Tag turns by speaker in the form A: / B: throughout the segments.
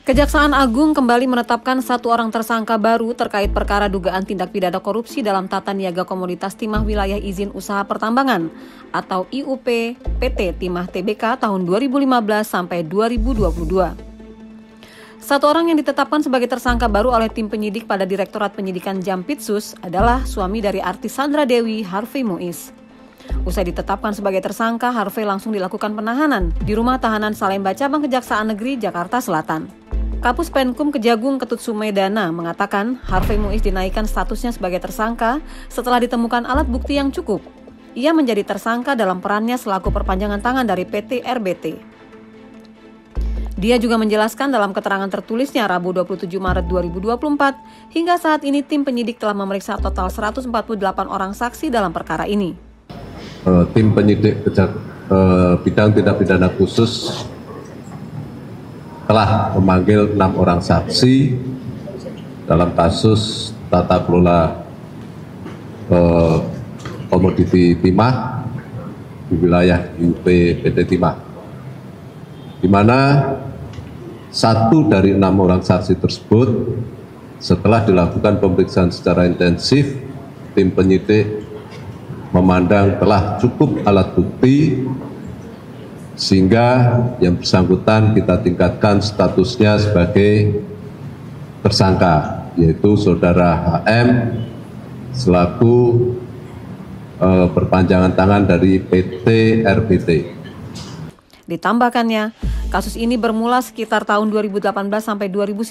A: Kejaksaan Agung kembali menetapkan 1 orang tersangka baru terkait perkara dugaan tindak pidana korupsi dalam tata niaga komoditas timah wilayah izin usaha pertambangan atau IUP PT Timah Tbk tahun 2015 sampai 2022. 1 orang yang ditetapkan sebagai tersangka baru oleh tim penyidik pada Direktorat Penyidikan Jampitsus adalah suami dari artis Sandra Dewi, Harvey Muiz. Usai ditetapkan sebagai tersangka, Harvey langsung dilakukan penahanan di Rumah Tahanan Salemba Cabang Kejaksaan Negeri Jakarta Selatan. Kapus Penkum Kejagung Ketut Sumedana mengatakan Harvey Muiz dinaikkan statusnya sebagai tersangka setelah ditemukan alat bukti yang cukup. Ia menjadi tersangka dalam perannya selaku perpanjangan tangan dari PT RBT. Dia juga menjelaskan dalam keterangan tertulisnya Rabu 27 Maret 2024, hingga saat ini tim penyidik telah memeriksa total 148 orang saksi dalam perkara ini.
B: Tim penyidik bidang tindak pidana khusus telah memanggil 6 orang saksi dalam kasus tata kelola komoditi timah di wilayah IUP PT Timah, di mana 1 dari 6 orang saksi tersebut setelah dilakukan pemeriksaan secara intensif, tim penyidik memandang telah cukup alat bukti sehingga yang bersangkutan kita tingkatkan statusnya sebagai tersangka, yaitu saudara HM selaku perpanjangan tangan dari PT RBT.
A: Ditambahkannya, kasus ini bermula sekitar tahun 2018 sampai 2019.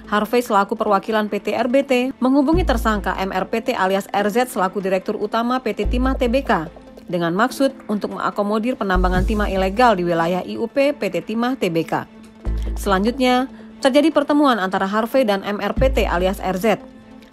A: Harvey selaku perwakilan PT RBT menghubungi tersangka MRPT alias RZ selaku Direktur Utama PT Timah Tbk dengan maksud untuk mengakomodir penambangan timah ilegal di wilayah IUP PT Timah Tbk. Selanjutnya, terjadi pertemuan antara Harvey dan MRPT alias RZ.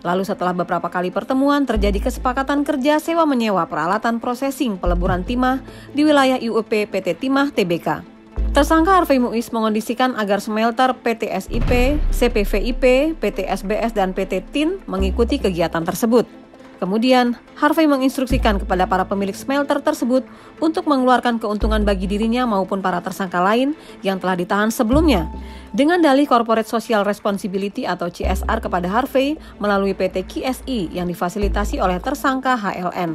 A: Lalu setelah beberapa kali pertemuan, terjadi kesepakatan kerja sewa menyewa peralatan prosesing peleburan timah di wilayah IUP PT Timah Tbk. Tersangka Harvey Muiz mengondisikan agar smelter PT SIP, CPVIP, PT SBS, dan PT TIN mengikuti kegiatan tersebut. Kemudian, Harvey menginstruksikan kepada para pemilik smelter tersebut untuk mengeluarkan keuntungan bagi dirinya maupun para tersangka lain yang telah ditahan sebelumnya, dengan dalih Corporate Social Responsibility atau CSR kepada Harvey melalui PT KSI yang difasilitasi oleh tersangka HLN.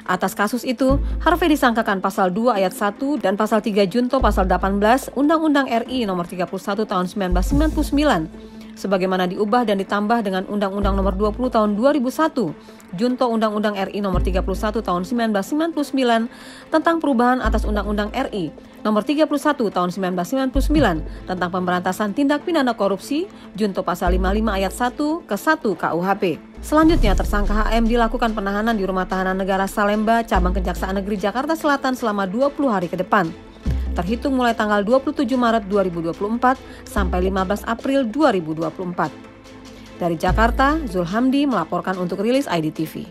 A: Atas kasus itu, Harvey disangkakan pasal 2 ayat 1 dan pasal 3 junto pasal 18 Undang-Undang RI nomor 31 tahun 1999, sebagaimana diubah dan ditambah dengan Undang-Undang nomor 20 tahun 2001, junto Undang-Undang RI nomor 31 tahun 1999 tentang perubahan atas Undang-Undang RI nomor 31 tahun 1999 tentang pemberantasan tindak pidana korupsi, junto pasal 55 ayat 1 ke 1 KUHP. Selanjutnya, tersangka HM dilakukan penahanan di Rumah Tahanan Negara Salemba, Cabang Kejaksaan Negeri Jakarta Selatan selama 20 hari ke depan, terhitung mulai tanggal 27 Maret 2024 sampai 15 April 2024. Dari Jakarta, Zulhamdi melaporkan untuk Rilis IDTV.